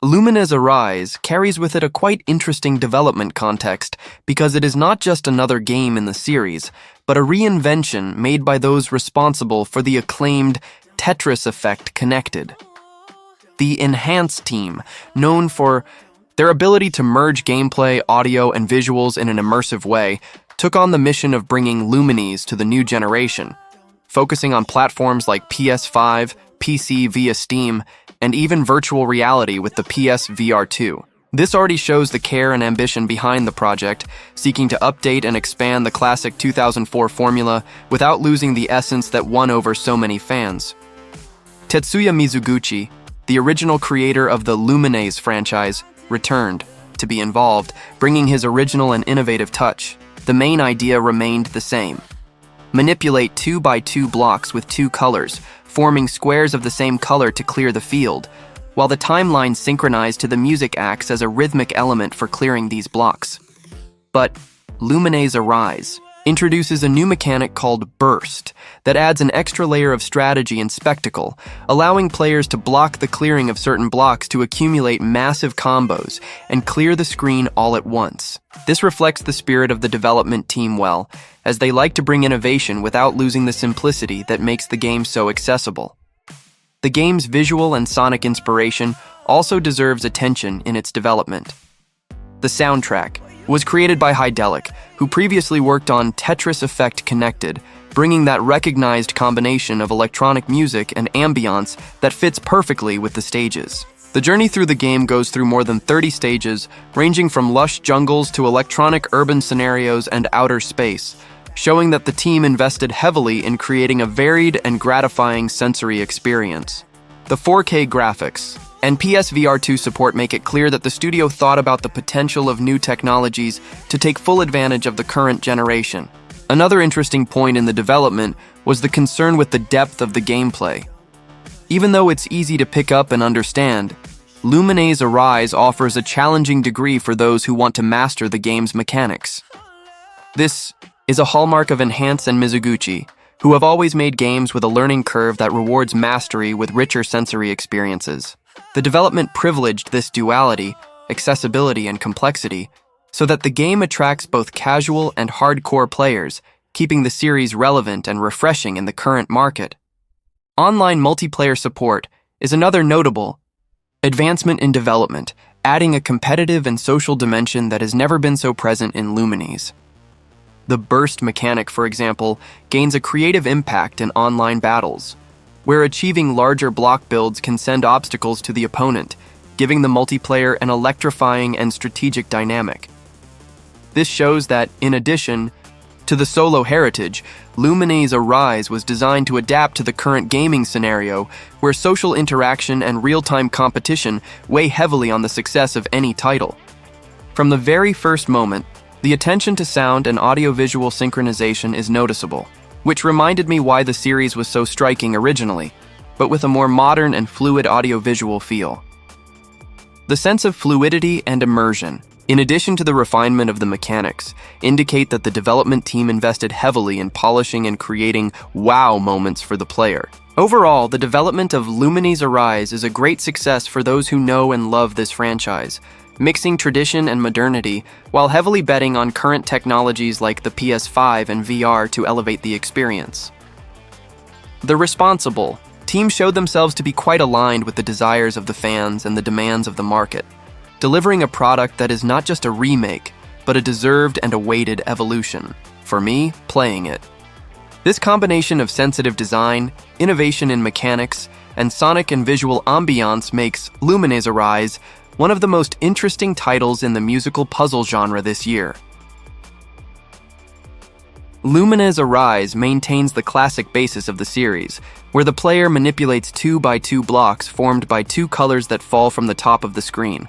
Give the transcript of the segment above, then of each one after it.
Lumines Arise carries with it a quite interesting development context because it is not just another game in the series, but a reinvention made by those responsible for the acclaimed Tetris Effect Connected. The Enhance team, known for their ability to merge gameplay, audio, and visuals in an immersive way, took on the mission of bringing Lumines to the new generation, focusing on platforms like PS5, PC via Steam, and even virtual reality with the PS VR2. This already shows the care and ambition behind the project, seeking to update and expand the classic 2004 formula without losing the essence that won over so many fans. Tetsuya Mizuguchi, the original creator of the Lumines franchise, returned to be involved, bringing his original and innovative touch. The main idea remained the same. Manipulate 2x2 blocks with 2 colors, forming squares of the same color to clear the field, while the timeline synchronized to the music acts as a rhythmic element for clearing these blocks. But Lumines Arise introduces a new mechanic called Burst that adds an extra layer of strategy and spectacle, allowing players to block the clearing of certain blocks to accumulate massive combos and clear the screen all at once. This reflects the spirit of the development team well, as they like to bring innovation without losing the simplicity that makes the game so accessible. The game's visual and sonic inspiration also deserves attention in its development. The soundtrack was created by Hydelic, who previously worked on Tetris Effect Connected, bringing that recognized combination of electronic music and ambiance that fits perfectly with the stages. The journey through the game goes through more than 30 stages, ranging from lush jungles to electronic urban scenarios and outer space, showing that the team invested heavily in creating a varied and gratifying sensory experience. The 4K graphics and PSVR2 support make it clear that the studio thought about the potential of new technologies to take full advantage of the current generation. Another interesting point in the development was the concern with the depth of the gameplay. Even though it's easy to pick up and understand, Lumines Arise offers a challenging degree for those who want to master the game's mechanics. This is a hallmark of Enhance and Mizuguchi, who have always made games with a learning curve that rewards mastery with richer sensory experiences. The development privileged this duality, accessibility, and complexity, so that the game attracts both casual and hardcore players, keeping the series relevant and refreshing in the current market. Online multiplayer support is another notable advancement in development, adding a competitive and social dimension that has never been so present in Lumines. The burst mechanic, for example, gains a creative impact in online battles, where achieving larger block builds can send obstacles to the opponent, giving the multiplayer an electrifying and strategic dynamic. This shows that, in addition to the solo heritage, Lumines Arise was designed to adapt to the current gaming scenario, where social interaction and real-time competition weigh heavily on the success of any title. From the very first moment, the attention to sound and audio-visual synchronization is noticeable, which reminded me why the series was so striking originally, but with a more modern and fluid audio-visual feel. The sense of fluidity and immersion, in addition to the refinement of the mechanics, indicate that the development team invested heavily in polishing and creating wow moments for the player. Overall, the development of Lumines Arise is a great success for those who know and love this franchise, mixing tradition and modernity while heavily betting on current technologies like the PS5 and VR to elevate the experience. The responsible team showed themselves to be quite aligned with the desires of the fans and the demands of the market, delivering a product that is not just a remake, but a deserved and awaited evolution. For me, playing it. This combination of sensitive design, innovation in mechanics, and sonic and visual ambiance makes Lumines Arise one of the most interesting titles in the musical puzzle genre this year. Lumines Arise maintains the classic basis of the series, where the player manipulates 2x2 blocks formed by 2 colors that fall from the top of the screen.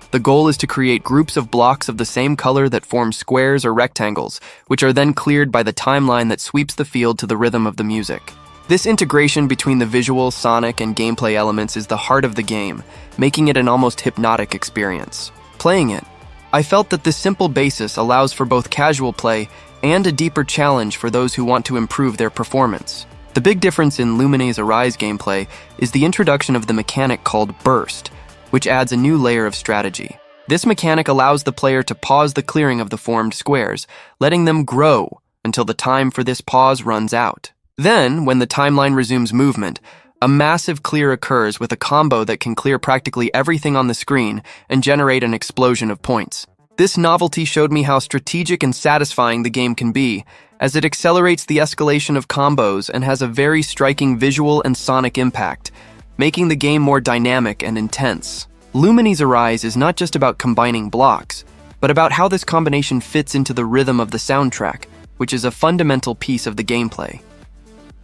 The goal is to create groups of blocks of the same color that form squares or rectangles, which are then cleared by the timeline that sweeps the field to the rhythm of the music. This integration between the visual, sonic, and gameplay elements is the heart of the game, making it an almost hypnotic experience. Playing it, I felt that this simple basis allows for both casual play and a deeper challenge for those who want to improve their performance. The big difference in Lumines Arise gameplay is the introduction of the mechanic called Burst, which adds a new layer of strategy. This mechanic allows the player to pause the clearing of the formed squares, letting them grow until the time for this pause runs out. Then, when the timeline resumes movement, a massive clear occurs with a combo that can clear practically everything on the screen and generate an explosion of points. This novelty showed me how strategic and satisfying the game can be, as it accelerates the escalation of combos and has a very striking visual and sonic impact, making the game more dynamic and intense. Lumines Arise is not just about combining blocks, but about how this combination fits into the rhythm of the soundtrack, which is a fundamental piece of the gameplay.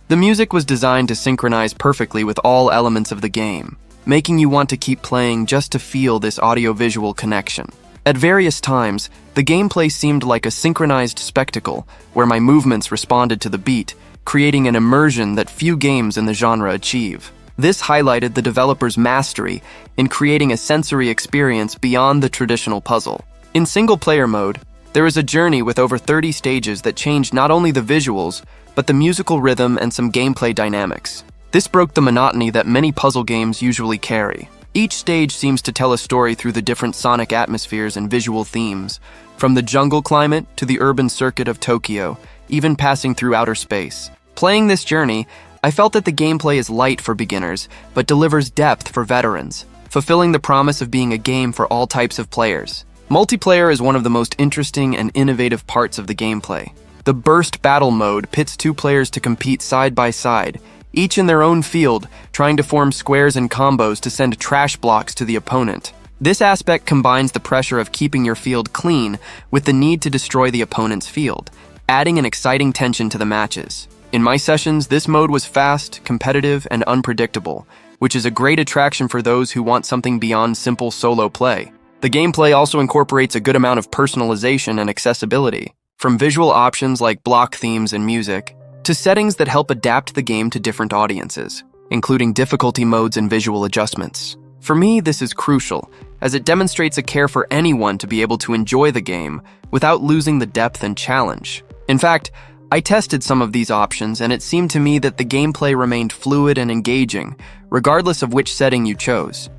The music was designed to synchronize perfectly with all elements of the game, making you want to keep playing just to feel this audio-visual connection. At various times, the gameplay seemed like a synchronized spectacle where my movements responded to the beat, creating an immersion that few games in the genre achieve. This highlighted the developer's mastery in creating a sensory experience beyond the traditional puzzle. In single-player mode, there is a journey with over 30 stages that changed not only the visuals, but the musical rhythm and some gameplay dynamics. This broke the monotony that many puzzle games usually carry. Each stage seems to tell a story through the different sonic atmospheres and visual themes, from the jungle climate to the urban circuit of Tokyo, even passing through outer space. Playing this journey, I felt that the gameplay is light for beginners, but delivers depth for veterans, fulfilling the promise of being a game for all types of players. Multiplayer is one of the most interesting and innovative parts of the gameplay. The Burst Battle mode pits two players to compete side by side, each in their own field, trying to form squares and combos to send trash blocks to the opponent. This aspect combines the pressure of keeping your field clean with the need to destroy the opponent's field, adding an exciting tension to the matches. In my sessions, this mode was fast, competitive, and unpredictable, which is a great attraction for those who want something beyond simple solo play. The gameplay also incorporates a good amount of personalization and accessibility, from visual options like block themes and music, to settings that help adapt the game to different audiences, including difficulty modes and visual adjustments. For me, this is crucial, as it demonstrates a care for anyone to be able to enjoy the game without losing the depth and challenge. In fact, I tested some of these options, and it seemed to me that the gameplay remained fluid and engaging, regardless of which setting you chose.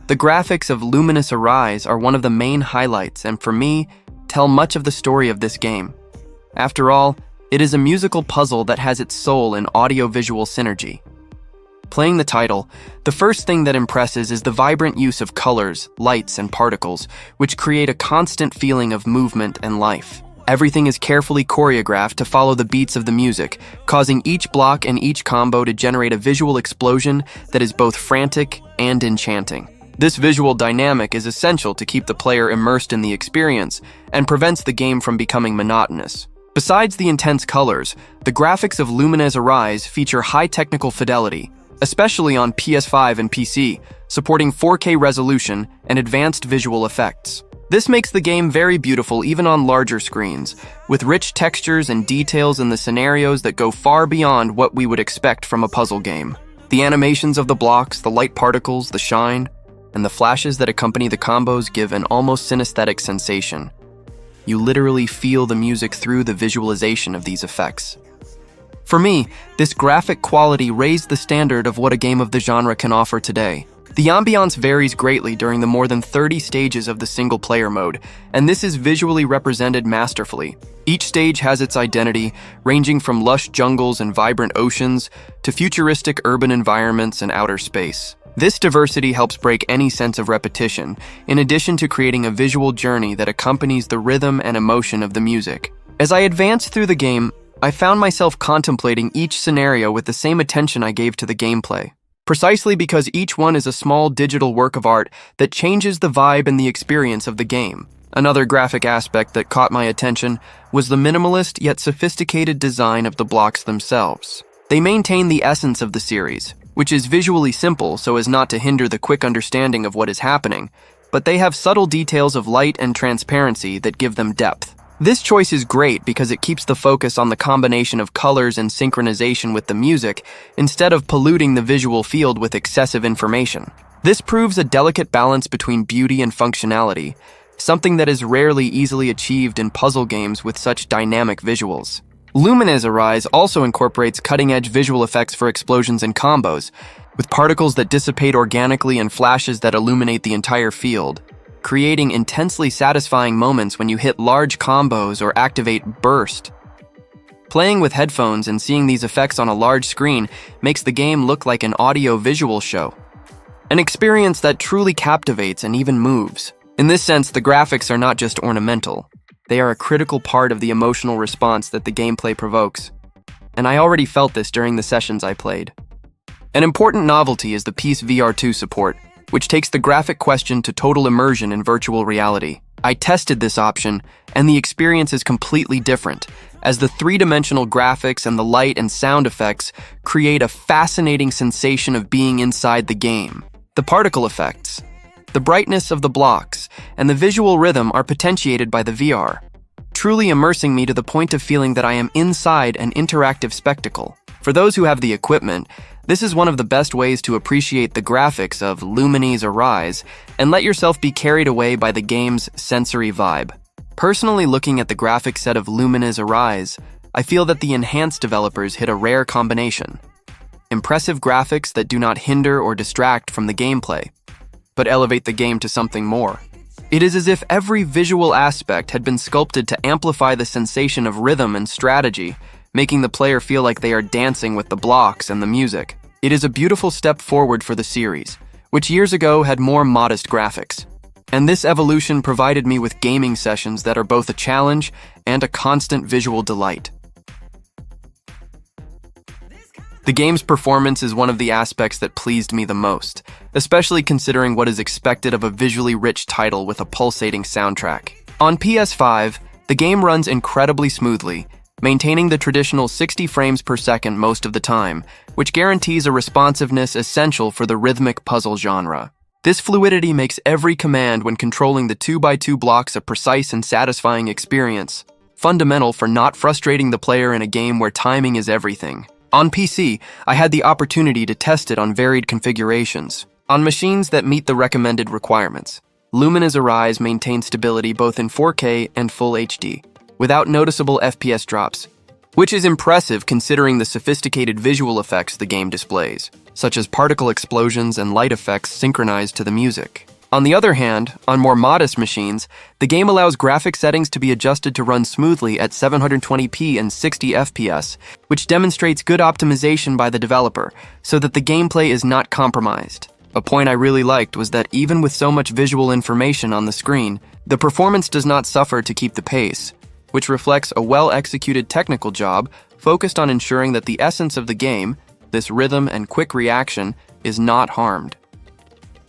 The graphics of Lumines Arise are one of the main highlights, and for me, tell much of the story of this game. After all, it is a musical puzzle that has its soul in audio-visual synergy. Playing the title, the first thing that impresses is the vibrant use of colors, lights, and particles, which create a constant feeling of movement and life. Everything is carefully choreographed to follow the beats of the music, causing each block and each combo to generate a visual explosion that is both frantic and enchanting. This visual dynamic is essential to keep the player immersed in the experience and prevents the game from becoming monotonous. Besides the intense colors, the graphics of Lumines Arise feature high technical fidelity, especially on PS5 and PC, supporting 4K resolution and advanced visual effects. This makes the game very beautiful even on larger screens, with rich textures and details in the scenarios that go far beyond what we would expect from a puzzle game. The animations of the blocks, the light particles, the shine, and the flashes that accompany the combos give an almost synesthetic sensation. You literally feel the music through the visualization of these effects. For me, this graphic quality raised the standard of what a game of the genre can offer today. The ambiance varies greatly during the more than 30 stages of the single-player mode, and this is visually represented masterfully. Each stage has its identity, ranging from lush jungles and vibrant oceans to futuristic urban environments and outer space. This diversity helps break any sense of repetition, in addition to creating a visual journey that accompanies the rhythm and emotion of the music. As I advanced through the game, I found myself contemplating each scenario with the same attention I gave to the gameplay. Precisely because each one is a small digital work of art that changes the vibe and the experience of the game. Another graphic aspect that caught my attention was the minimalist yet sophisticated design of the blocks themselves. They maintain the essence of the series, which is visually simple so as not to hinder the quick understanding of what is happening, but they have subtle details of light and transparency that give them depth. This choice is great because it keeps the focus on the combination of colors and synchronization with the music instead of polluting the visual field with excessive information. This proves a delicate balance between beauty and functionality, something that is rarely easily achieved in puzzle games with such dynamic visuals. Lumines Arise also incorporates cutting-edge visual effects for explosions and combos, with particles that dissipate organically and flashes that illuminate the entire field, creating intensely satisfying moments when you hit large combos or activate burst. Playing with headphones and seeing these effects on a large screen makes the game look like an audio-visual show, an experience that truly captivates and even moves. In this sense, the graphics are not just ornamental. They are a critical part of the emotional response that the gameplay provokes, and I already felt this during the sessions I played. An important novelty is the Piece VR2 support, which takes the graphic question to total immersion in virtual reality. I tested this option, and the experience is completely different, as the three-dimensional graphics and the light and sound effects create a fascinating sensation of being inside the game. The particle effects, the brightness of the blocks, and the visual rhythm are potentiated by the VR, truly immersing me to the point of feeling that I am inside an interactive spectacle. For those who have the equipment, this is one of the best ways to appreciate the graphics of Lumines Arise and let yourself be carried away by the game's sensory vibe. Personally, looking at the graphic set of Lumines Arise, I feel that the enhanced developers hit a rare combination. Impressive graphics that do not hinder or distract from the gameplay, but elevate the game to something more. It is as if every visual aspect had been sculpted to amplify the sensation of rhythm and strategy, making the player feel like they are dancing with the blocks and the music. It is a beautiful step forward for the series, which years ago had more modest graphics. And this evolution provided me with gaming sessions that are both a challenge and a constant visual delight. The game's performance is one of the aspects that pleased me the most, especially considering what is expected of a visually rich title with a pulsating soundtrack. On PS5, the game runs incredibly smoothly, maintaining the traditional 60 frames per second most of the time, which guarantees a responsiveness essential for the rhythmic puzzle genre. This fluidity makes every command when controlling the 2x2 blocks a precise and satisfying experience, fundamental for not frustrating the player in a game where timing is everything. On PC, I had the opportunity to test it on varied configurations. On machines that meet the recommended requirements, Lumines Arise maintains stability both in 4K and Full HD, without noticeable FPS drops, which is impressive considering the sophisticated visual effects the game displays, such as particle explosions and light effects synchronized to the music. On the other hand, on more modest machines, the game allows graphic settings to be adjusted to run smoothly at 720p and 60 FPS, which demonstrates good optimization by the developer, so that the gameplay is not compromised. A point I really liked was that even with so much visual information on the screen, the performance does not suffer to keep the pace, which reflects a well-executed technical job focused on ensuring that the essence of the game, this rhythm and quick reaction, is not harmed.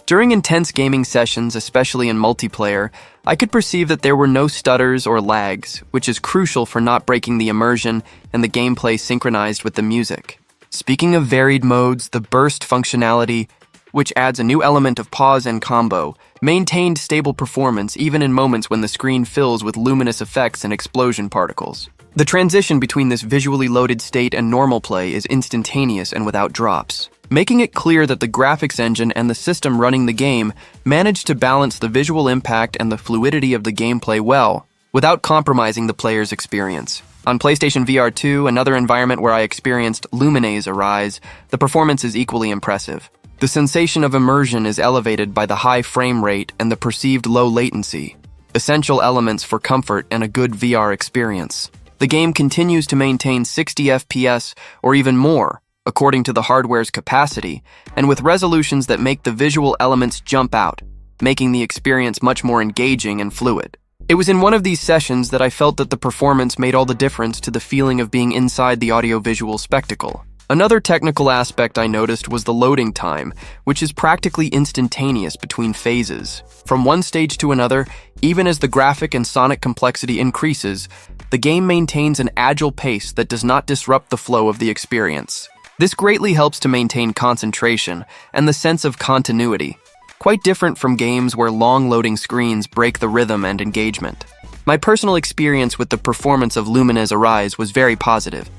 During intense gaming sessions, especially in multiplayer, I could perceive that there were no stutters or lags, which is crucial for not breaking the immersion and the gameplay synchronized with the music. Speaking of varied modes, the burst functionality, which adds a new element of pause and combo, maintained stable performance even in moments when the screen fills with luminous effects and explosion particles. The transition between this visually loaded state and normal play is instantaneous and without drops, making it clear that the graphics engine and the system running the game managed to balance the visual impact and the fluidity of the gameplay well, without compromising the player's experience. On PlayStation VR 2, another environment where I experienced Lumines Arise, the performance is equally impressive. The sensation of immersion is elevated by the high frame rate and the perceived low latency, essential elements for comfort and a good VR experience. The game continues to maintain 60 FPS or even more, according to the hardware's capacity, and with resolutions that make the visual elements jump out, making the experience much more engaging and fluid. It was in one of these sessions that I felt that the performance made all the difference to the feeling of being inside the audiovisual spectacle. Another technical aspect I noticed was the loading time, which is practically instantaneous between phases. From one stage to another, even as the graphic and sonic complexity increases, the game maintains an agile pace that does not disrupt the flow of the experience. This greatly helps to maintain concentration and the sense of continuity, quite different from games where long loading screens break the rhythm and engagement. My personal experience with the performance of Lumines Arise was very positive,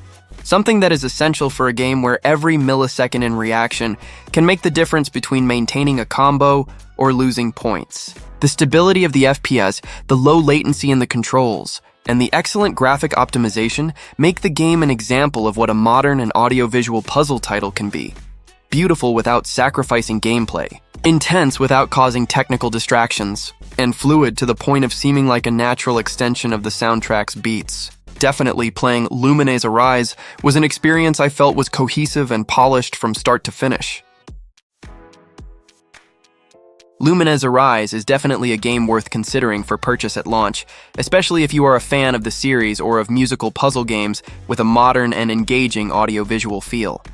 something that is essential for a game where every millisecond in reaction can make the difference between maintaining a combo or losing points. The stability of the FPS, the low latency in the controls, and the excellent graphic optimization make the game an example of what a modern and audiovisual puzzle title can be. beautiful without sacrificing gameplay, intense without causing technical distractions, and fluid to the point of seeming like a natural extension of the soundtrack's beats. Definitely, playing Lumines Arise was an experience I felt was cohesive and polished from start to finish. Lumines Arise is definitely a game worth considering for purchase at launch, especially if you are a fan of the series or of musical puzzle games with a modern and engaging audiovisual feel.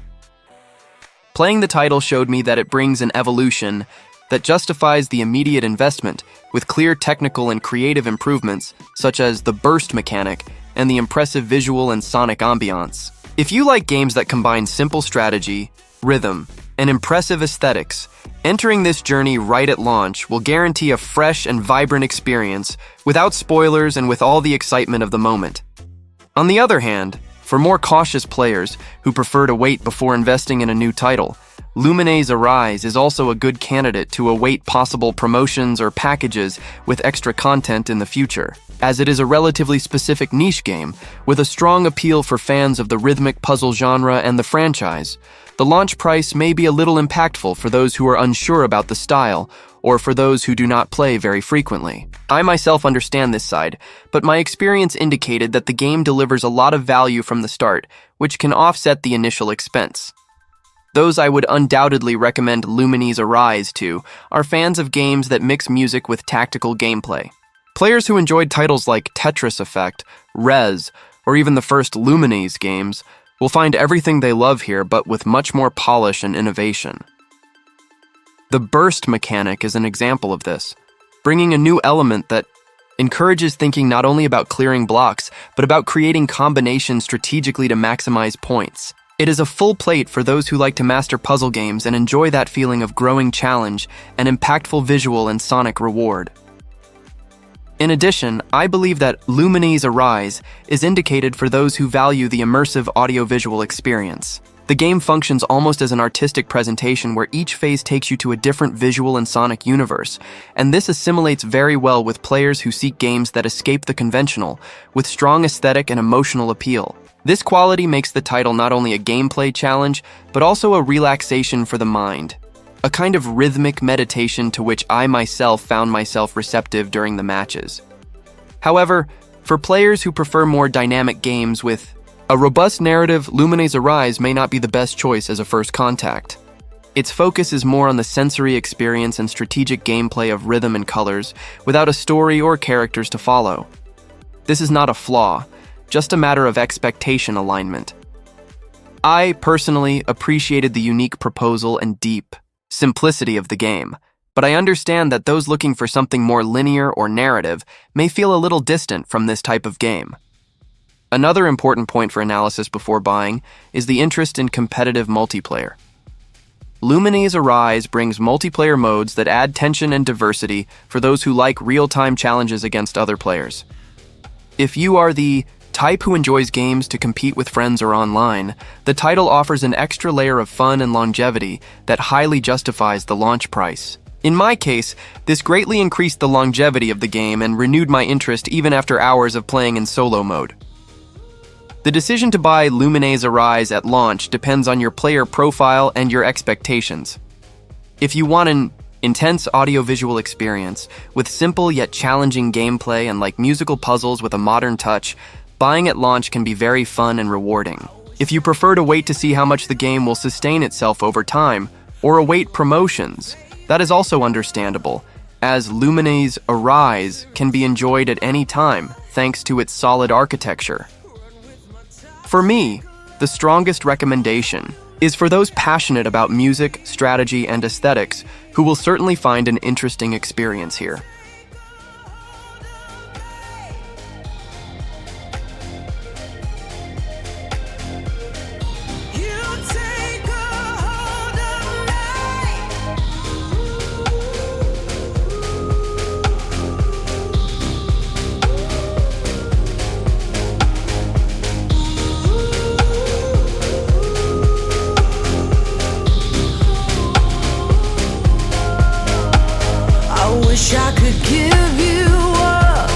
Playing the title showed me that it brings an evolution that justifies the immediate investment, with clear technical and creative improvements, such as the burst mechanic and the impressive visual and sonic ambiance. If you like games that combine simple strategy, rhythm, and impressive aesthetics, entering this journey right at launch will guarantee a fresh and vibrant experience without spoilers and with all the excitement of the moment. On the other hand, for more cautious players who prefer to wait before investing in a new title, Lumines Arise is also a good candidate to await possible promotions or packages with extra content in the future, as it is a relatively specific niche game with a strong appeal for fans of the rhythmic puzzle genre and the franchise. The launch price may be a little impactful for those who are unsure about the style or for those who do not play very frequently. I myself understand this side, but my experience indicated that the game delivers a lot of value from the start, which can offset the initial expense. Those I would undoubtedly recommend Lumines Arise to are fans of games that mix music with tactical gameplay. Players who enjoyed titles like Tetris Effect, Rez, or even the first Lumines games will find everything they love here, but with much more polish and innovation. The burst mechanic is an example of this, bringing a new element that encourages thinking not only about clearing blocks, but about creating combinations strategically to maximize points. It is a full plate for those who like to master puzzle games and enjoy that feeling of growing challenge and impactful visual and sonic reward. In addition, I believe that Lumines Arise is indicated for those who value the immersive audiovisual experience. The game functions almost as an artistic presentation where each phase takes you to a different visual and sonic universe, and this assimilates very well with players who seek games that escape the conventional, with strong aesthetic and emotional appeal. This quality makes the title not only a gameplay challenge, but also a relaxation for the mind, a kind of rhythmic meditation to which I myself found myself receptive during the matches. However, for players who prefer more dynamic games with a robust narrative, Lumines Arise may not be the best choice as a first contact. Its focus is more on the sensory experience and strategic gameplay of rhythm and colors, without a story or characters to follow. This is not a flaw, just a matter of expectation alignment. I personally appreciated the unique proposal and deep simplicity of the game, but I understand that those looking for something more linear or narrative may feel a little distant from this type of game. Another important point for analysis before buying is the interest in competitive multiplayer. Lumines Arise brings multiplayer modes that add tension and diversity for those who like real-time challenges against other players. If you are the type who enjoys games to compete with friends or online, the title offers an extra layer of fun and longevity that highly justifies the launch price. In my case, this greatly increased the longevity of the game and renewed my interest even after hours of playing in solo mode. The decision to buy Lumines Arise at launch depends on your player profile and your expectations. If you want an intense audiovisual experience with simple yet challenging gameplay and like musical puzzles with a modern touch, buying at launch can be very fun and rewarding. If you prefer to wait to see how much the game will sustain itself over time, or await promotions, that is also understandable, as Lumines Arise can be enjoyed at any time thanks to its solid architecture. For me, the strongest recommendation is for those passionate about music, strategy, and aesthetics who will certainly find an interesting experience here. Wish I could give you up,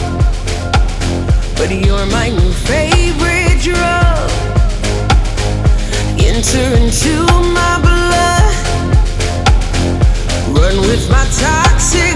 but you're my new favorite drug. Enter into my blood, with my toxic